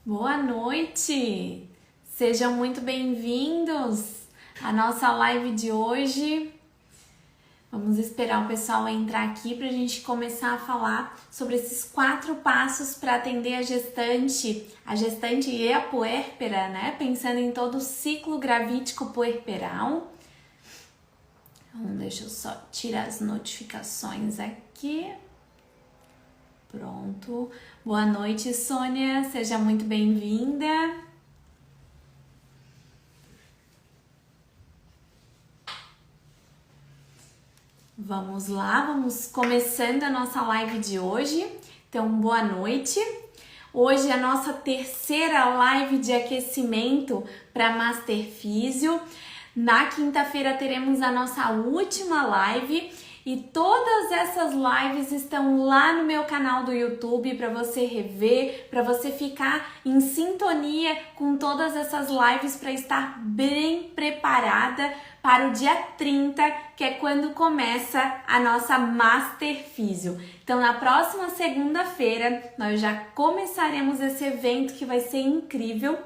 Boa noite! Sejam muito bem-vindos à nossa live de hoje. Vamos esperar o pessoal entrar aqui para a gente começar a falar sobre esses 4 passos para atender a gestante e a puérpera, né? Pensando em todo o ciclo gravídico puerperal. Então, deixa eu só tirar as notificações aqui. Pronto. Boa noite, Sônia. Seja muito bem-vinda. Vamos lá, vamos começando a nossa live de hoje. Então, boa noite. Hoje é a nossa terceira live de aquecimento para Master Físio. Na quinta-feira teremos a nossa última live. E todas essas lives estão lá no meu canal do YouTube para você rever, para você ficar em sintonia com todas essas lives para estar bem preparada para o dia 30, que é quando começa a nossa Master Físio. Então, na próxima segunda-feira, nós já começaremos esse evento que vai ser incrível.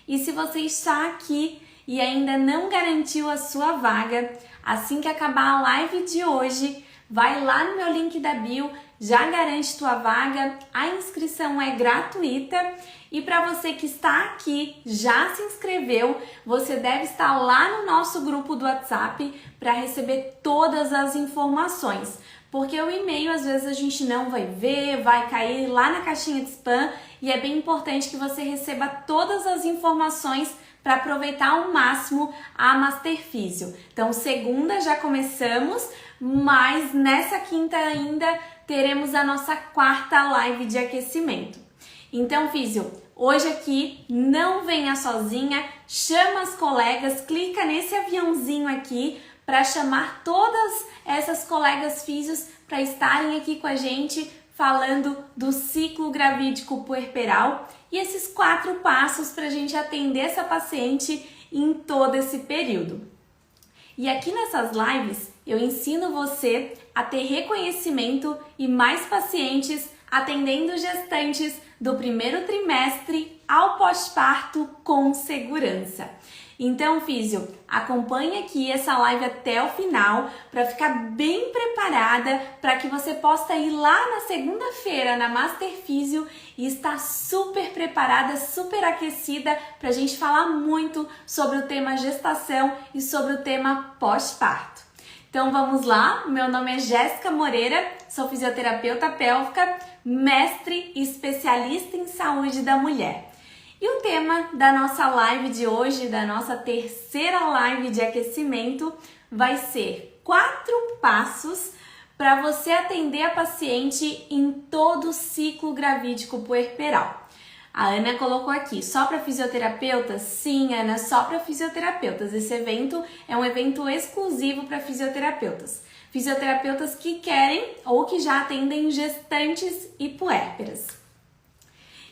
E se você está aqui e ainda não garantiu a sua vaga, assim que acabar a live de hoje, vai lá no meu link da bio, já garante tua vaga, a inscrição é gratuita e para você que está aqui, já se inscreveu, você deve estar lá no nosso grupo do WhatsApp para receber todas as informações, porque o e-mail às vezes a gente não vai ver, vai cair lá na caixinha de spam e é bem importante que você receba todas as informações para aproveitar ao máximo a Master Físio. Então, segunda já começamos, mas nessa quinta ainda teremos a nossa 4ª live de aquecimento. Então, Físio, hoje aqui não venha sozinha, chama as colegas, clica nesse aviãozinho aqui para chamar todas essas colegas físios para estarem aqui com a gente falando do ciclo gravídico puerperal e esses 4 passos para a gente atender essa paciente em todo esse período. E aqui nessas lives eu ensino você a ter reconhecimento e mais pacientes atendendo gestantes do primeiro trimestre ao pós-parto com segurança. Então, Físio, acompanhe aqui essa live até o final para ficar bem preparada para que você possa ir lá na segunda-feira na Master Físio e estar super preparada, super aquecida para a gente falar muito sobre o tema gestação e sobre o tema pós-parto. Então vamos lá, meu nome é Jéssica Moreira, sou fisioterapeuta pélvica, mestre e especialista em saúde da mulher. E o tema da nossa live de hoje, da nossa terceira live de aquecimento, vai ser 4 passos para você atender a paciente em todo o ciclo gravídico puerperal. A Ana colocou aqui, só para fisioterapeutas? Sim, Ana, só para fisioterapeutas. Esse evento é um evento exclusivo para fisioterapeutas. Fisioterapeutas que querem ou que já atendem gestantes e puérperas.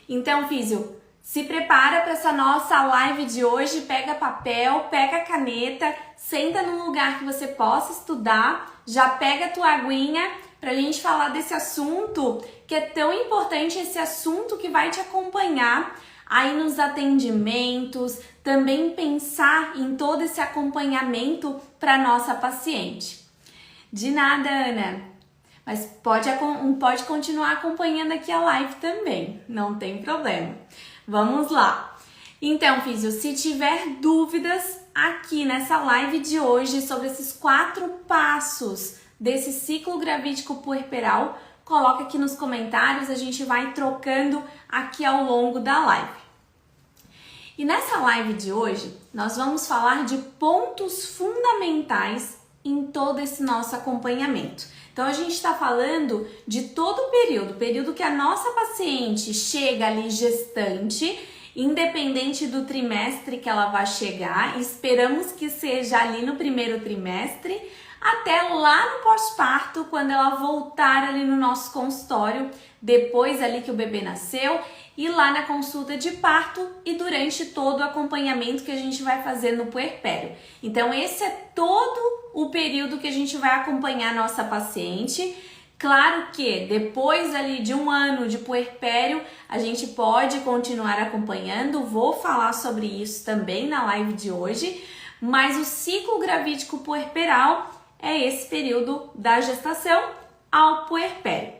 Então, Físio, se prepara para essa nossa live de hoje, pega papel, pega caneta, senta num lugar que você possa estudar, já pega a tua aguinha para a gente falar desse assunto que é tão importante, esse assunto que vai te acompanhar aí nos atendimentos, também pensar em todo esse acompanhamento para nossa paciente. De nada, Ana, mas pode continuar acompanhando aqui a live também, não tem problema. Vamos lá. Então, Físio, se tiver dúvidas aqui nessa live de hoje sobre esses 4 passos desse ciclo gravídico puerperal, coloca aqui nos comentários, a gente vai trocando aqui ao longo da live. E nessa live de hoje, nós vamos falar de pontos fundamentais em todo esse nosso acompanhamento. Então, a gente está falando de todo o período que a nossa paciente chega ali gestante, independente do trimestre que ela vai chegar, esperamos que seja ali no primeiro trimestre, até lá no pós-parto, quando ela voltar ali no nosso consultório, depois ali que o bebê nasceu, e lá na consulta de parto e durante todo o acompanhamento que a gente vai fazer no puerpério. Então, esse é todo o período que a gente vai acompanhar a nossa paciente, Claro que depois ali de um ano de puerpério, a gente pode continuar acompanhando, vou falar sobre isso também na live de hoje, mas o ciclo gravídico puerperal é esse período da gestação ao puerpério.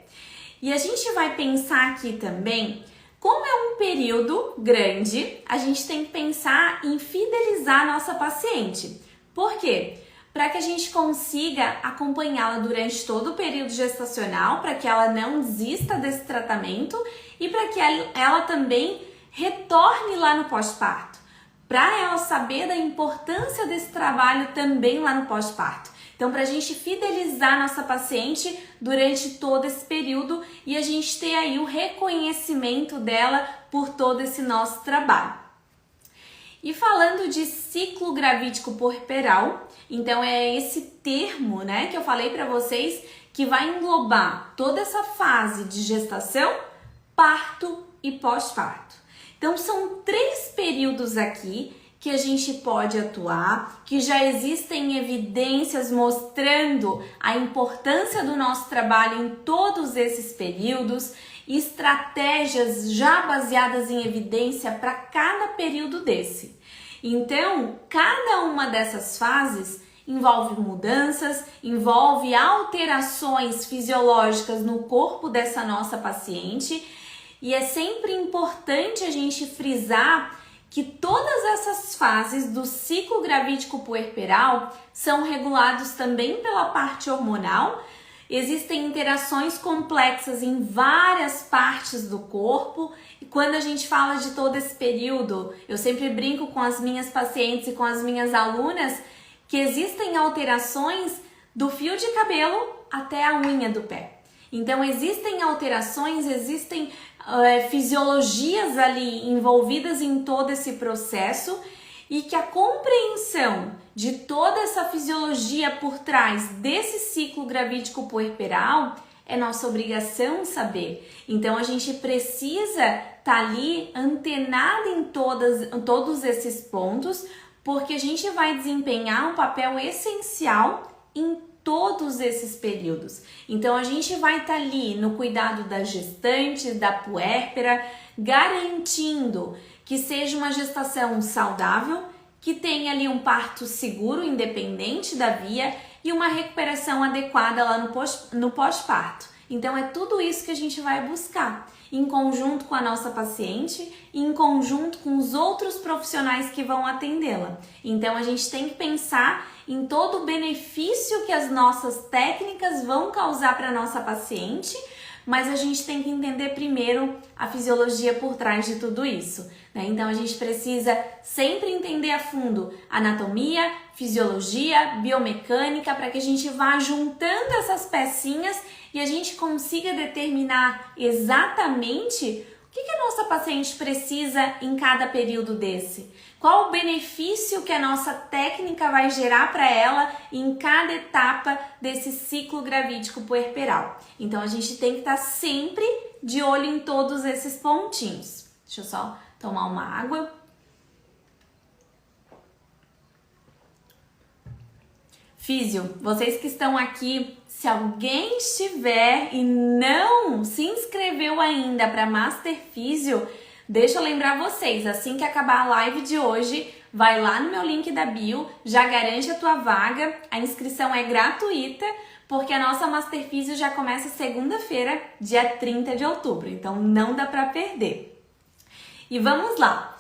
E a gente vai pensar aqui também, como é um período grande, a gente tem que pensar em fidelizar a nossa paciente. Por quê? Para que a gente consiga acompanhá-la durante todo o período gestacional, para que ela não desista desse tratamento e para que ela também retorne lá no pós-parto, para ela saber da importância desse trabalho também lá no pós-parto. Então, para a gente fidelizar nossa paciente durante todo esse período e a gente ter aí o reconhecimento dela por todo esse nosso trabalho. E falando de ciclo gravídico puerperal, então é esse termo, né, que eu falei para vocês que vai englobar toda essa fase de gestação, parto e pós-parto. Então são 3 períodos aqui que a gente pode atuar, que já existem evidências mostrando a importância do nosso trabalho em todos esses períodos, estratégias já baseadas em evidência para cada período desse. Então, cada uma dessas fases envolve mudanças, envolve alterações fisiológicas no corpo dessa nossa paciente e é sempre importante a gente frisar que todas essas fases do ciclo gravídico puerperal são regulados também pela parte hormonal. Existem interações complexas em várias partes do corpo e quando a gente fala de todo esse período, eu sempre brinco com as minhas pacientes e com as minhas alunas que existem alterações do fio de cabelo até a unha do pé. Então existem alterações, existem fisiologias ali envolvidas em todo esse processo e que a compreensão de toda essa fisiologia por trás desse ciclo gravídico puerperal é nossa obrigação saber. Então a gente precisa estar ali antenado em todos esses pontos, porque a gente vai desempenhar um papel essencial em todos esses períodos. Então a gente vai estar ali no cuidado da gestante, da puérpera, garantindo que seja uma gestação saudável, que tenha ali um parto seguro, independente da via, e uma recuperação adequada lá no pós-parto. Então é tudo isso que a gente vai buscar, em conjunto com a nossa paciente e em conjunto com os outros profissionais que vão atendê-la. Então a gente tem que pensar em todo o benefício que as nossas técnicas vão causar para a nossa paciente, mas a gente tem que entender primeiro a fisiologia por trás de tudo isso, né? Então a gente precisa sempre entender a fundo anatomia, fisiologia, biomecânica, para que a gente vá juntando essas pecinhas e a gente consiga determinar exatamente o que a nossa paciente precisa em cada período desse. Qual o benefício que a nossa técnica vai gerar para ela em cada etapa desse ciclo gravídico puerperal. Então a gente tem que estar sempre de olho em todos esses pontinhos. Deixa eu só tomar uma água. Físio, vocês que estão aqui, se alguém estiver e não se inscreveu ainda para Master Físio, deixa eu lembrar vocês, assim que acabar a live de hoje, vai lá no meu link da bio, já garante a tua vaga, a inscrição é gratuita, porque a nossa Master Físio já começa segunda-feira, dia 30 de outubro, então não dá para perder. E vamos lá,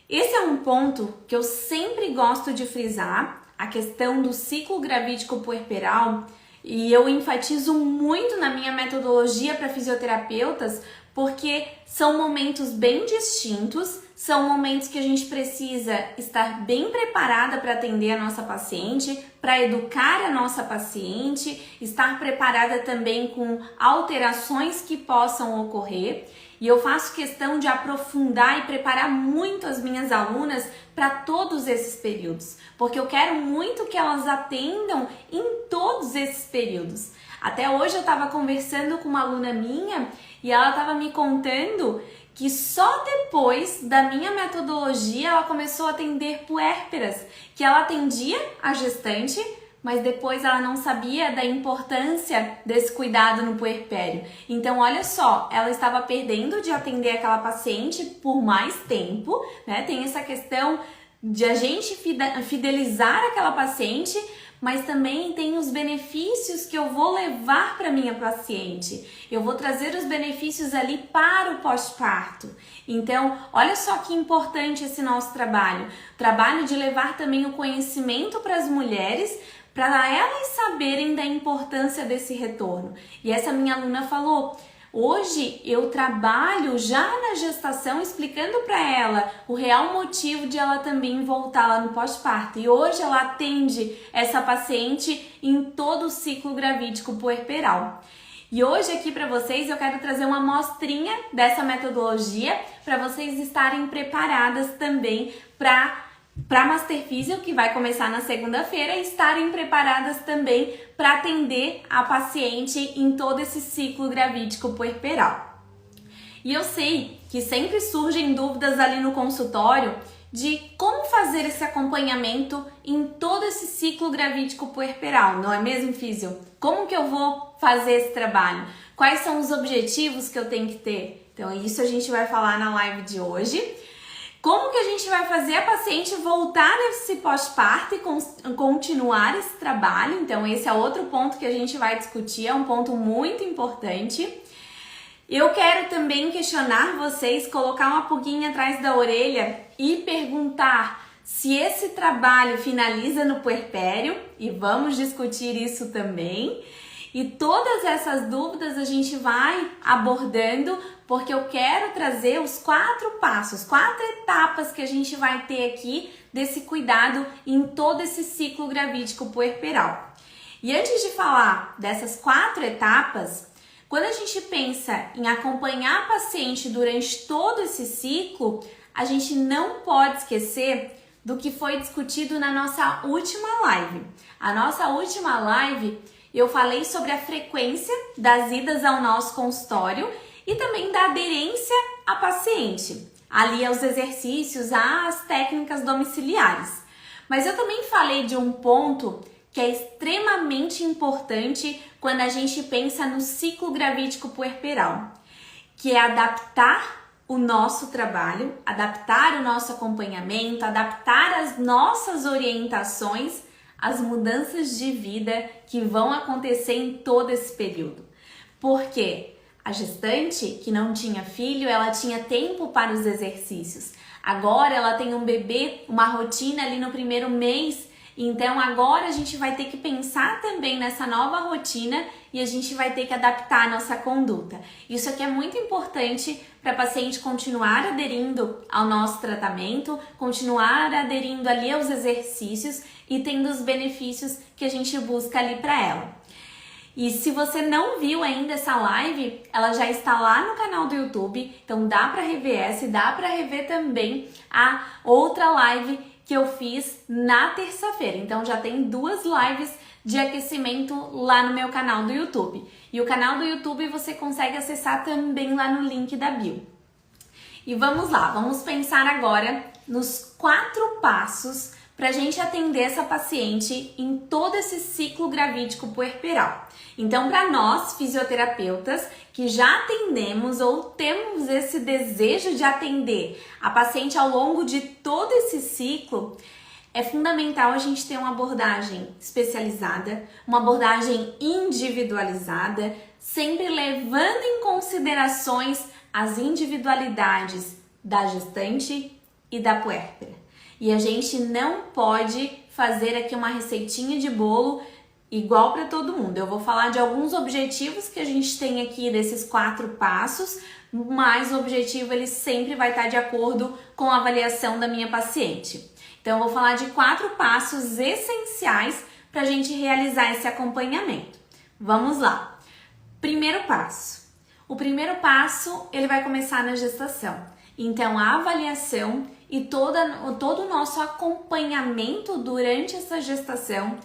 esse é um ponto que eu sempre gosto de frisar, a questão do ciclo gravídico puerperal, e eu enfatizo muito na minha metodologia para fisioterapeutas, porque são momentos bem distintos, são momentos que a gente precisa estar bem preparada para atender a nossa paciente, para educar a nossa paciente, estar preparada também com alterações que possam ocorrer. E eu faço questão de aprofundar e preparar muito as minhas alunas para todos esses períodos, porque eu quero muito que elas atendam em todos esses períodos. Até hoje eu estava conversando com uma aluna minha e ela estava me contando que só depois da minha metodologia ela começou a atender puérperas, que ela atendia a gestante, mas depois ela não sabia da importância desse cuidado no puerpério. Então, olha só, ela estava perdendo de atender aquela paciente por mais tempo, né? Tem essa questão de a gente fidelizar aquela paciente, mas também tem os benefícios que eu vou levar para minha paciente. Eu vou trazer os benefícios ali para o pós-parto. Então, olha só que importante esse nosso trabalho. Trabalho de levar também o conhecimento para as mulheres, para elas saberem da importância desse retorno. E essa minha aluna falou: hoje eu trabalho já na gestação explicando para ela o real motivo de ela também voltar lá no pós-parto. E hoje ela atende essa paciente em todo o ciclo gravídico puerperal. E hoje aqui para vocês eu quero trazer uma amostrinha dessa metodologia para vocês estarem preparadas também para Master Physio, que vai começar na segunda-feira, e estarem preparadas também para atender a paciente em todo esse ciclo gravídico puerperal. E eu sei que sempre surgem dúvidas ali no consultório de como fazer esse acompanhamento em todo esse ciclo gravídico puerperal, não é mesmo, Físio? Como que eu vou fazer esse trabalho? Quais são os objetivos que eu tenho que ter? Então, isso a gente vai falar na live de hoje. Como que a gente vai fazer a paciente voltar nesse pós-parto e continuar esse trabalho? Então, esse é outro ponto que a gente vai discutir, é um ponto muito importante. Eu quero também questionar vocês, colocar uma pulguinha atrás da orelha e perguntar se esse trabalho finaliza no puerpério, e vamos discutir isso também. E todas essas dúvidas a gente vai abordando, porque eu quero trazer os 4 passos, 4 etapas que a gente vai ter aqui desse cuidado em todo esse ciclo gravídico puerperal. E antes de falar dessas 4 etapas, quando a gente pensa em acompanhar a paciente durante todo esse ciclo, a gente não pode esquecer do que foi discutido na nossa última live. A nossa última live eu falei sobre a frequência das idas ao nosso consultório e também da aderência à paciente, ali aos exercícios, às técnicas domiciliares. Mas eu também falei de um ponto que é extremamente importante quando a gente pensa no ciclo gravídico puerperal, que é adaptar o nosso trabalho, adaptar o nosso acompanhamento, adaptar as nossas orientações às mudanças de vida que vão acontecer em todo esse período. Porque a gestante que não tinha filho, ela tinha tempo para os exercícios. Agora ela tem um bebê, uma rotina ali no primeiro mês. Então agora a gente vai ter que pensar também nessa nova rotina e a gente vai ter que adaptar a nossa conduta. Isso aqui é muito importante para a paciente continuar aderindo ao nosso tratamento, continuar aderindo ali aos exercícios e tendo os benefícios que a gente busca ali para ela. E se você não viu ainda essa live, ela já está lá no canal do YouTube, então dá para rever essa e dá para rever também a outra live que eu fiz na terça-feira. Então já tem 2 lives de aquecimento lá no meu canal do YouTube. E o canal do YouTube você consegue acessar também lá no link da bio. E vamos lá, vamos pensar agora nos 4 passos para a gente atender essa paciente em todo esse ciclo gravídico puerperal. Então, para nós, fisioterapeutas, que já atendemos ou temos esse desejo de atender a paciente ao longo de todo esse ciclo, é fundamental a gente ter uma abordagem especializada, uma abordagem individualizada, sempre levando em considerações as individualidades da gestante e da puérpera. E a gente não pode fazer aqui uma receitinha de bolo igual para todo mundo. Eu vou falar de alguns objetivos que a gente tem aqui desses 4 passos, mas o objetivo ele sempre vai estar de acordo com a avaliação da minha paciente. Então eu vou falar de 4 passos essenciais para a gente realizar esse acompanhamento. Vamos lá. Primeiro passo. O primeiro passo ele vai começar na gestação. Então a avaliação e todo o nosso acompanhamento durante essa gestação.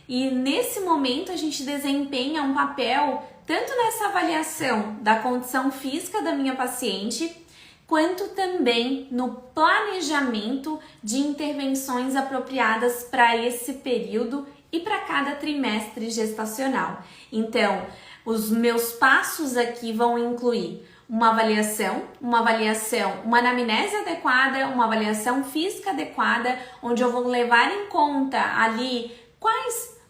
E nesse momento a gente desempenha um papel tanto nessa avaliação da condição física da minha paciente, quanto também no planejamento de intervenções apropriadas para esse período e para cada trimestre gestacional. Então, os meus passos aqui vão incluir uma avaliação, uma anamnese adequada, uma avaliação física adequada, onde eu vou levar em conta ali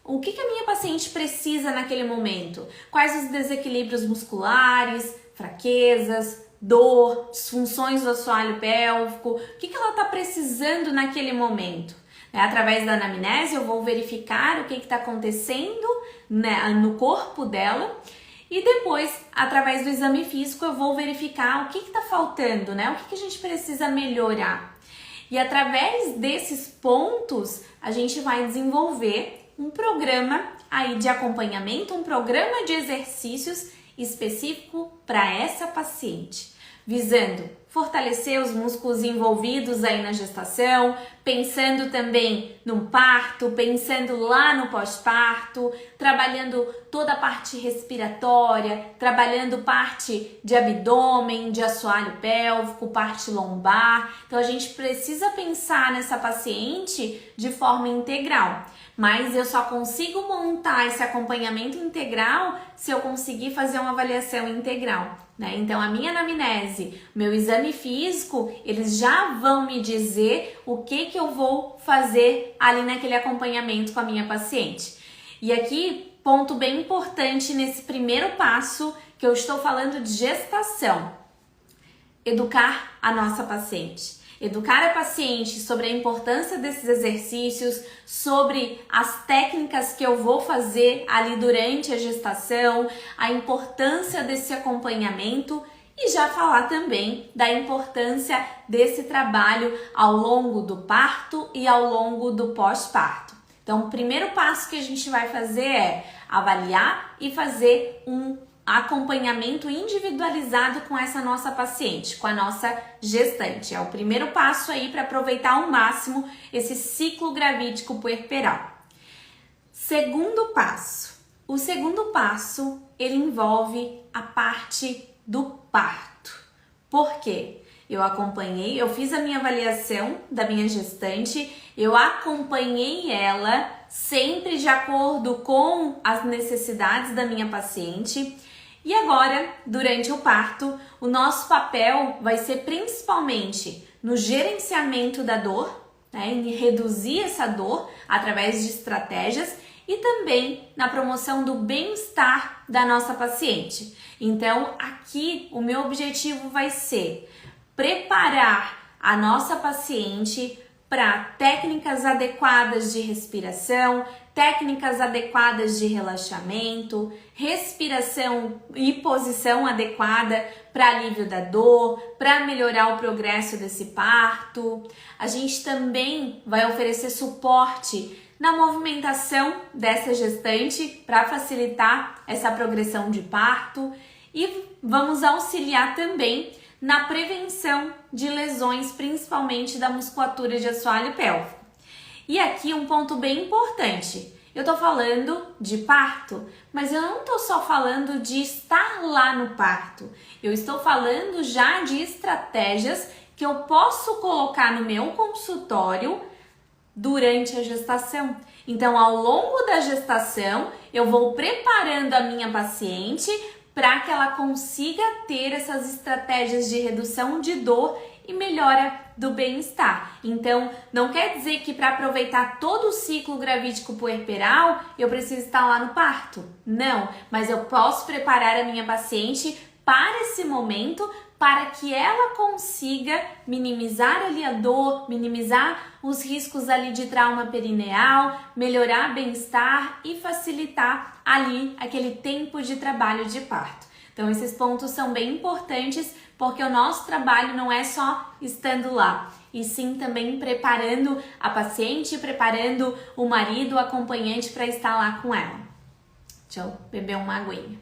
o que a minha paciente precisa naquele momento, quais os desequilíbrios musculares, fraquezas, dor, disfunções do assoalho pélvico, o que ela está precisando naquele momento. Através da anamnese eu vou verificar o que está acontecendo, né, no corpo dela. E depois, através do exame físico, eu vou verificar o que está faltando, né? O que a gente precisa melhorar. E através desses pontos, a gente vai desenvolver um programa aí de acompanhamento, um programa de exercícios específico para essa paciente, visando fortalecer os músculos envolvidos aí na gestação, pensando também no parto, pensando lá no pós-parto, trabalhando toda a parte respiratória, trabalhando parte de abdômen, de assoalho pélvico, parte lombar. Então a gente precisa pensar nessa paciente de forma integral. Mas eu só consigo montar esse acompanhamento integral se eu conseguir fazer uma avaliação integral, né? Então a minha anamnese, meu exame físico, eles já vão me dizer o que eu vou fazer ali naquele acompanhamento com a minha paciente. E aqui, ponto bem importante nesse primeiro passo que eu estou falando de gestação: educar a nossa paciente. Educar a paciente sobre a importância desses exercícios, sobre as técnicas que eu vou fazer ali durante a gestação, a importância desse acompanhamento e já falar também da importância desse trabalho ao longo do parto e ao longo do pós-parto. Então, o primeiro passo que a gente vai fazer é avaliar e fazer um acompanhamento individualizado com essa nossa paciente, com a nossa gestante. É o primeiro passo aí para aproveitar ao máximo esse ciclo gravídico puerperal. Segundo passo. O segundo passo, ele envolve a parte do parto. Por quê? Eu fiz a minha avaliação da minha gestante, eu acompanhei ela sempre de acordo com as necessidades da minha paciente. E agora, durante o parto, o nosso papel vai ser principalmente no gerenciamento da dor, né, em reduzir essa dor através de estratégias e também na promoção do bem-estar da nossa paciente. Então, aqui o meu objetivo vai ser preparar a nossa paciente para técnicas adequadas de respiração, técnicas adequadas de relaxamento, respiração e posição adequada para alívio da dor, para melhorar o progresso desse parto. A gente também vai oferecer suporte na movimentação dessa gestante para facilitar essa progressão de parto e vamos auxiliar também na prevenção de lesões, principalmente da musculatura de assoalho pélvico. E aqui um ponto bem importante, eu tô falando de parto, mas eu não tô só falando de estar lá no parto, eu estou falando já de estratégias que eu posso colocar no meu consultório durante a gestação. Então, ao longo da gestação, eu vou preparando a minha paciente para que ela consiga ter essas estratégias de redução de dor e melhora do bem-estar. Então, não quer dizer que para aproveitar todo o ciclo gravídico puerperal, eu preciso estar lá no parto. Não, mas eu posso preparar a minha paciente para esse momento, para que ela consiga minimizar ali a dor, minimizar os riscos ali de trauma perineal, melhorar bem-estar e facilitar ali aquele tempo de trabalho de parto. Então esses pontos são bem importantes porque o nosso trabalho não é só estando lá, e sim também preparando a paciente, preparando o marido, o acompanhante para estar lá com ela. Deixa eu beber uma aguinha.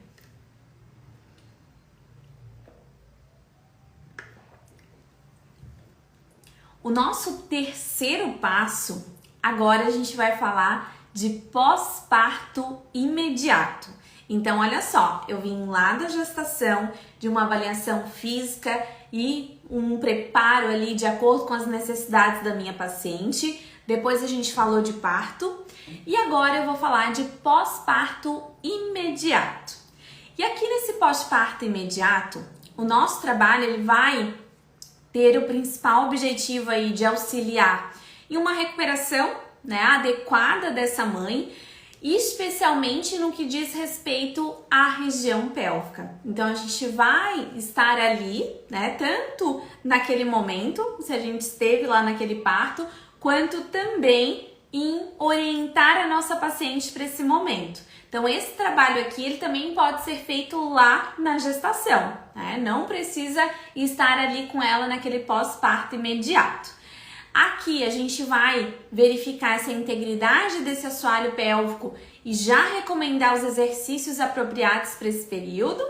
O nosso terceiro passo, agora a gente vai falar de pós-parto imediato. Então, olha só, eu vim lá da gestação, de uma avaliação física e um preparo ali de acordo com as necessidades da minha paciente. depois a gente falou de parto e agora eu vou falar de pós-parto imediato. E aqui nesse pós-parto imediato, o nosso trabalho ele vai ter o principal objetivo aí de auxiliar em uma recuperação, né, adequada dessa mãe, especialmente no que diz respeito à região pélvica. Então a gente vai estar ali, né, tanto naquele momento, se a gente esteve lá naquele parto, quanto também em orientar a nossa paciente para esse momento. Então esse trabalho aqui ele também pode ser feito lá na gestação, né? Não precisa estar ali com ela naquele pós-parto imediato. Aqui a gente vai verificar essa integridade desse assoalho pélvico e já recomendar os exercícios apropriados para esse período.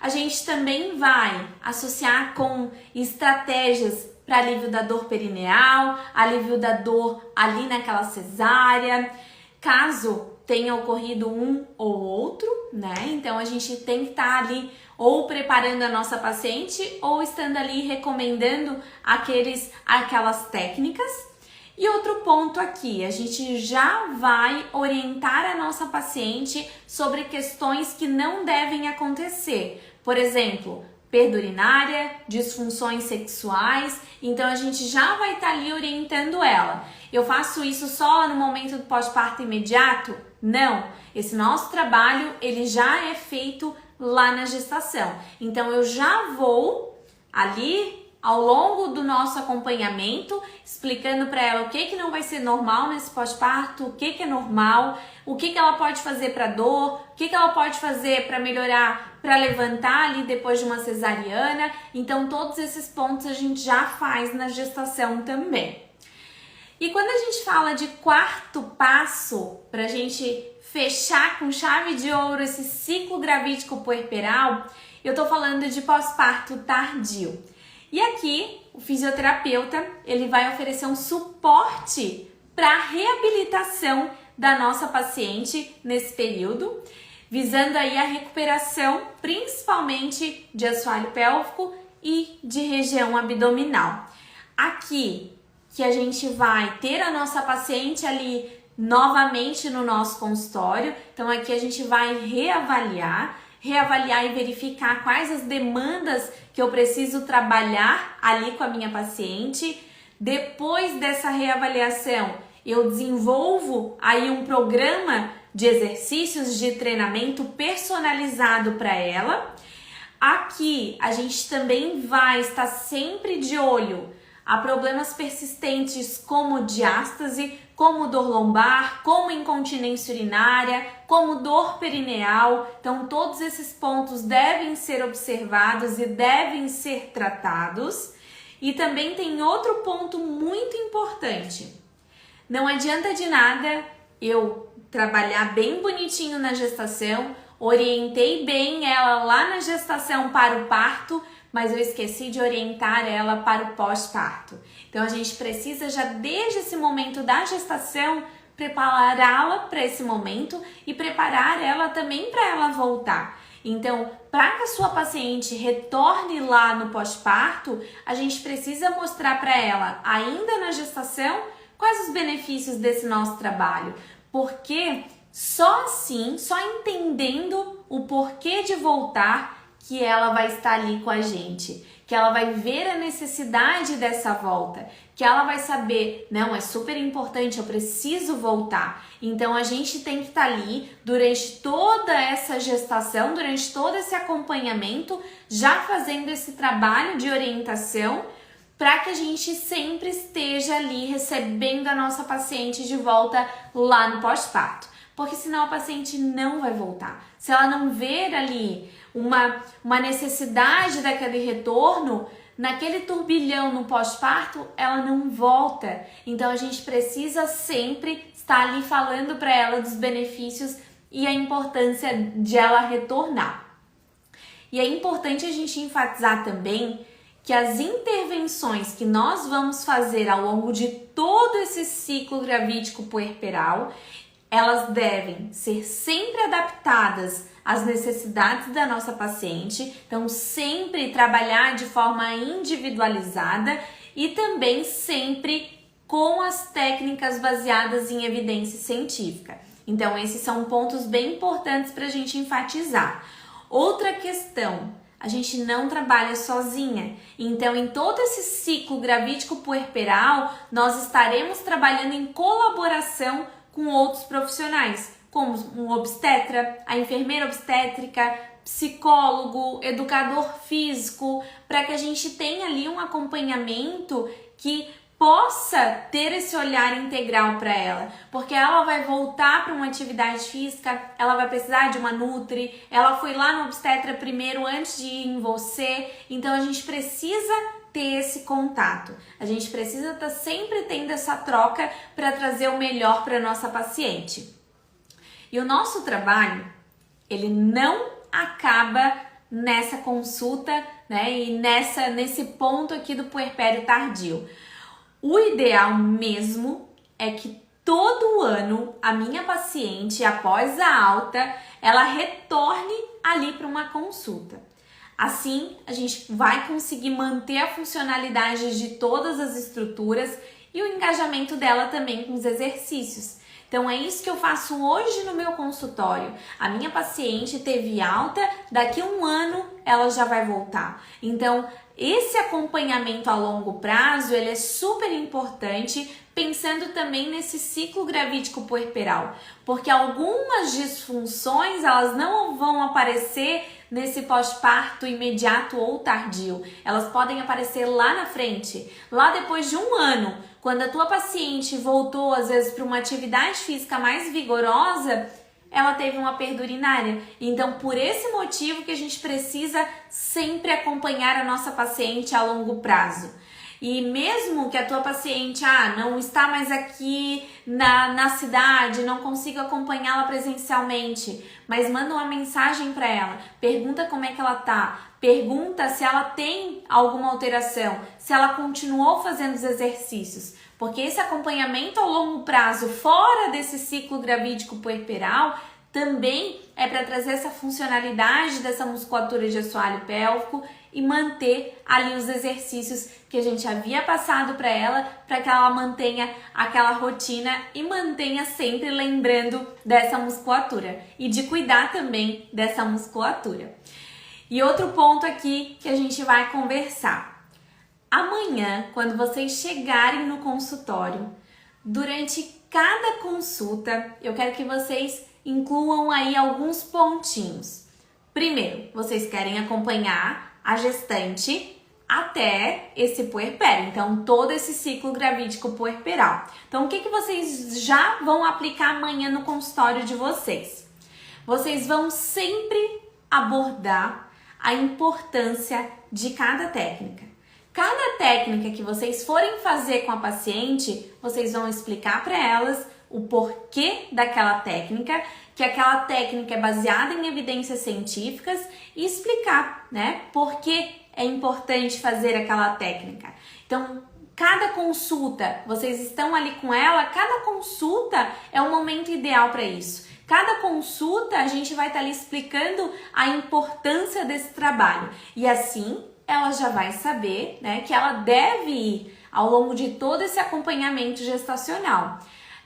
A gente também vai associar com estratégias para alívio da dor perineal, alívio da dor ali naquela cesárea, caso tenha ocorrido um ou outro, né? Então a gente tem que estar ali ou preparando a nossa paciente ou estando ali recomendando aquelas técnicas. E outro ponto aqui, a gente já vai orientar a nossa paciente sobre questões que não devem acontecer. Por exemplo, perda urinária, disfunções sexuais, então a gente já vai estar ali orientando ela. Eu faço isso só no momento do pós-parto imediato? Não, esse nosso trabalho ele já é feito lá na gestação. Então eu já vou ali ao longo do nosso acompanhamento explicando para ela o que não vai ser normal nesse pós-parto, o que é normal, o que ela pode fazer para dor, o que ela pode fazer para melhorar, para levantar ali depois de uma cesariana. Então todos esses pontos a gente já faz na gestação também. E quando a gente fala de quarto passo, para a gente fechar com chave de ouro esse ciclo gravídico puerperal, eu tô falando de pós-parto tardio. E aqui, o fisioterapeuta, ele vai oferecer um suporte para a reabilitação da nossa paciente nesse período, visando aí a recuperação, principalmente de assoalho pélvico e de região abdominal. Aqui, que a gente vai ter a nossa paciente ali novamente no nosso consultório. Então aqui a gente vai reavaliar e verificar quais as demandas que eu preciso trabalhar ali com a minha paciente. Depois dessa reavaliação, eu desenvolvo aí um programa de exercícios de treinamento personalizado para ela. Aqui a gente também vai estar sempre de olho a problemas persistentes como diástase, como dor lombar, como incontinência urinária, como dor perineal. Então todos esses pontos devem ser observados e devem ser tratados. E também tem outro ponto muito importante. Não adianta de nada eu trabalhar bem bonitinho na gestação, orientei bem ela lá na gestação para o parto, mas eu esqueci de orientar ela para o pós-parto. Então a gente precisa já desde esse momento da gestação prepará-la para esse momento e preparar ela também para ela voltar. Então, para que a sua paciente retorne lá no pós-parto, a gente precisa mostrar para ela, ainda na gestação, quais os benefícios desse nosso trabalho. Porque só assim, só entendendo o porquê de voltar, que ela vai estar ali com a gente, que ela vai ver a necessidade dessa volta, que ela vai saber, não, é super importante, eu preciso voltar. Então a gente tem que estar ali durante toda essa gestação, durante todo esse acompanhamento, já fazendo esse trabalho de orientação, para que a gente sempre esteja ali recebendo a nossa paciente de volta lá no pós-parto. Porque senão a paciente não vai voltar. Se ela não ver ali uma necessidade daquele retorno, naquele turbilhão no pós-parto, ela não volta. Então a gente precisa sempre estar ali falando para ela dos benefícios e a importância de ela retornar. E é importante a gente enfatizar também que as intervenções que nós vamos fazer ao longo de todo esse ciclo gravídico puerperal, elas devem ser sempre adaptadas às necessidades da nossa paciente, então sempre trabalhar de forma individualizada e também sempre com as técnicas baseadas em evidência científica. Então, esses são pontos bem importantes para a gente enfatizar. Outra questão, a gente não trabalha sozinha. Então, em todo esse ciclo gravídico puerperal, nós estaremos trabalhando em colaboração com outros profissionais, como um obstetra, a enfermeira obstétrica, psicólogo, educador físico, para que a gente tenha ali um acompanhamento que possa ter esse olhar integral para ela, porque ela vai voltar para uma atividade física, ela vai precisar de uma nutri, ela foi lá no obstetra primeiro antes de ir em você, então a gente precisa ter esse contato, a gente precisa estar sempre tendo essa troca para trazer o melhor para nossa paciente. E o nosso trabalho, ele não acaba nessa consulta, né, e nesse ponto aqui do puerpério tardio. O ideal mesmo é que todo ano a minha paciente, após a alta, ela retorne ali para uma consulta. Assim, a gente vai conseguir manter a funcionalidade de todas as estruturas e o engajamento dela também com os exercícios. Então, é isso que eu faço hoje no meu consultório. A minha paciente teve alta, daqui a um ano ela já vai voltar. Então, esse acompanhamento a longo prazo, ele é super importante, pensando também nesse ciclo gravídico puerperal, porque algumas disfunções, elas não vão aparecer nesse pós-parto imediato ou tardio. Elas podem aparecer lá na frente, lá depois de um ano, quando a tua paciente voltou, às vezes, para uma atividade física mais vigorosa, ela teve uma perda urinária. Então, por esse motivo que a gente precisa sempre acompanhar a nossa paciente a longo prazo. E mesmo que a tua paciente não está mais aqui na cidade, não consiga acompanhá-la presencialmente, mas manda uma mensagem para ela, pergunta como é que ela tá, pergunta se ela tem alguma alteração, se ela continuou fazendo os exercícios, porque esse acompanhamento ao longo prazo, fora desse ciclo gravídico puerperal, também é para trazer essa funcionalidade dessa musculatura de assoalho pélvico e manter ali os exercícios que a gente havia passado para que ela mantenha aquela rotina e mantenha sempre lembrando dessa musculatura e de cuidar também dessa musculatura. E outro ponto aqui que a gente vai conversar. Amanhã, quando vocês chegarem no consultório, durante cada consulta, eu quero que vocês incluam aí alguns pontinhos. Primeiro, vocês querem acompanhar a gestante até esse puerpério, então todo esse ciclo gravídico puerperal. Então, o que vocês já vão aplicar amanhã no consultório de vocês? Vocês vão sempre abordar a importância de cada técnica. Cada técnica que vocês forem fazer com a paciente, vocês vão explicar para elas o porquê daquela técnica, que aquela técnica é baseada em evidências científicas e explicar, né, por que é importante fazer aquela técnica. Então, cada consulta, vocês estão ali com ela, cada consulta é o momento ideal para isso. Cada consulta a gente vai estar ali explicando a importância desse trabalho e assim ela já vai saber, né, que ela deve ir ao longo de todo esse acompanhamento gestacional.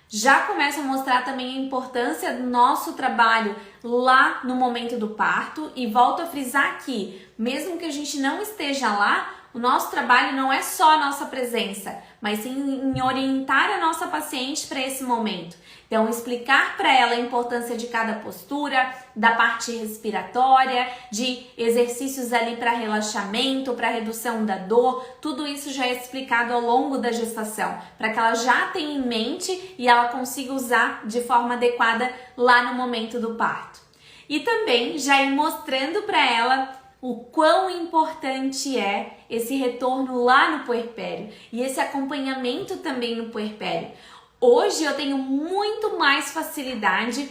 Já começa a mostrar também a importância do nosso trabalho lá no momento do parto e volto a frisar aqui, mesmo que a gente não esteja lá, o nosso trabalho não é só a nossa presença, mas sim em orientar a nossa paciente para esse momento. Então, explicar para ela a importância de cada postura, da parte respiratória, de exercícios ali para relaxamento, para redução da dor, tudo isso já é explicado ao longo da gestação, para que ela já tenha em mente e ela consiga usar de forma adequada lá no momento do parto. E também já ir mostrando para ela o quão importante é esse retorno lá no puerpério e esse acompanhamento também no puerpério. Hoje eu tenho muito mais facilidade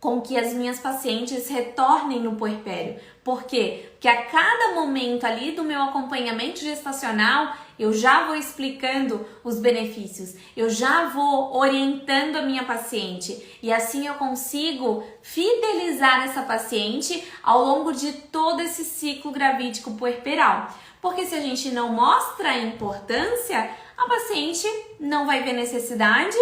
com que as minhas pacientes retornem no puerpério. Por quê? Porque a cada momento ali do meu acompanhamento gestacional, eu já vou explicando os benefícios, eu já vou orientando a minha paciente e assim eu consigo fidelizar essa paciente ao longo de todo esse ciclo gravídico puerperal. Porque se a gente não mostra a importância, a paciente não vai ver necessidade,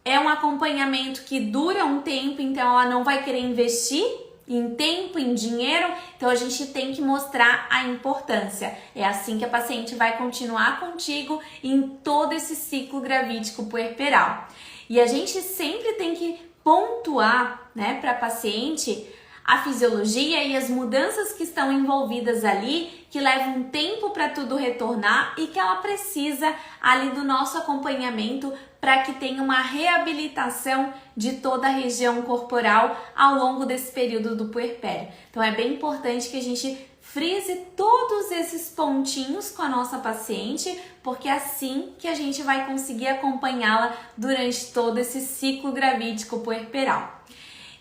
é um acompanhamento que dura um tempo, então ela não vai querer investir em tempo, em dinheiro, então a gente tem que mostrar a importância. É assim que a paciente vai continuar contigo em todo esse ciclo gravídico puerperal. E a gente sempre tem que pontuar, né, para a paciente a fisiologia e as mudanças que estão envolvidas ali, que levam um tempo para tudo retornar e que ela precisa ali do nosso acompanhamento para que tenha uma reabilitação de toda a região corporal ao longo desse período do puerpério. Então é bem importante que a gente frise todos esses pontinhos com a nossa paciente, porque é assim que a gente vai conseguir acompanhá-la durante todo esse ciclo gravídico puerperal.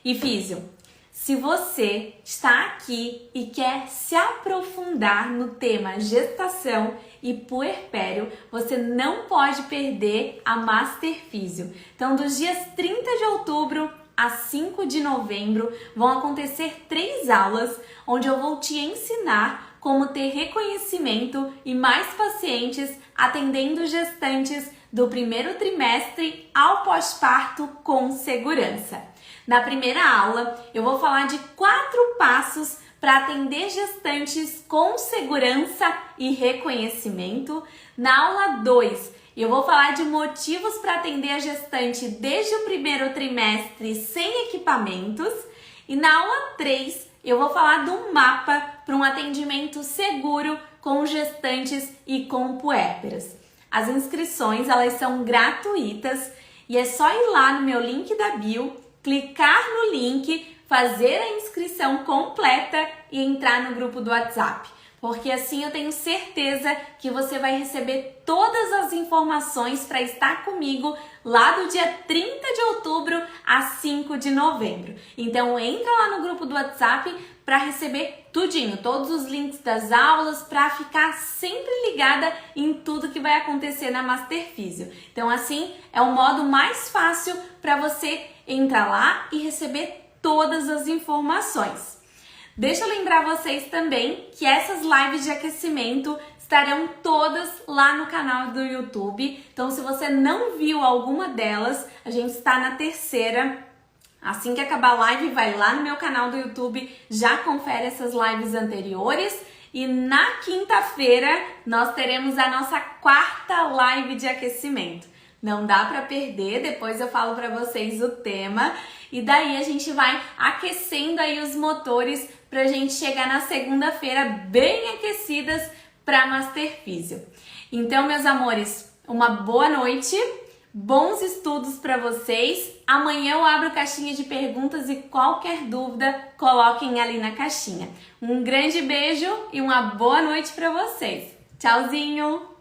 E físio, se você está aqui e quer se aprofundar no tema gestação e puerpério, você não pode perder a Master Físio. Então, dos dias 30 de outubro a 5 de novembro, vão acontecer 3 aulas onde eu vou te ensinar como ter reconhecimento e mais pacientes atendendo gestantes do primeiro trimestre ao pós-parto com segurança. Na primeira aula, eu vou falar de 4 passos para atender gestantes com segurança e reconhecimento. Na aula 2, eu vou falar de motivos para atender a gestante desde o primeiro trimestre sem equipamentos. E na aula 3, eu vou falar do mapa para um atendimento seguro com gestantes e com puérperas. As inscrições, elas são gratuitas e é só ir lá no meu link da bio, clicar no link, fazer a inscrição completa e entrar no grupo do WhatsApp. Porque assim eu tenho certeza que você vai receber todas as informações para estar comigo lá do dia 30 de outubro a 5 de novembro. Então entra lá no grupo do WhatsApp para receber tudinho, todos os links das aulas, para ficar sempre ligada em tudo que vai acontecer na Master Físio. Então assim é o modo mais fácil para você entrar lá e receber todas as informações. Deixa eu lembrar vocês também que essas lives de aquecimento estarão todas lá no canal do YouTube. Então, se você não viu alguma delas, a gente está na terceira. Assim que acabar a live, vai lá no meu canal do YouTube, já confere essas lives anteriores. E na quinta-feira, nós teremos a nossa 4ª live de aquecimento. Não dá para perder, depois eu falo para vocês o tema. E daí a gente vai aquecendo aí os motores pra gente chegar na segunda-feira bem aquecidas para Master Físio. Então, meus amores, uma boa noite, bons estudos para vocês. Amanhã eu abro caixinha de perguntas e qualquer dúvida, coloquem ali na caixinha. Um grande beijo e uma boa noite para vocês. Tchauzinho!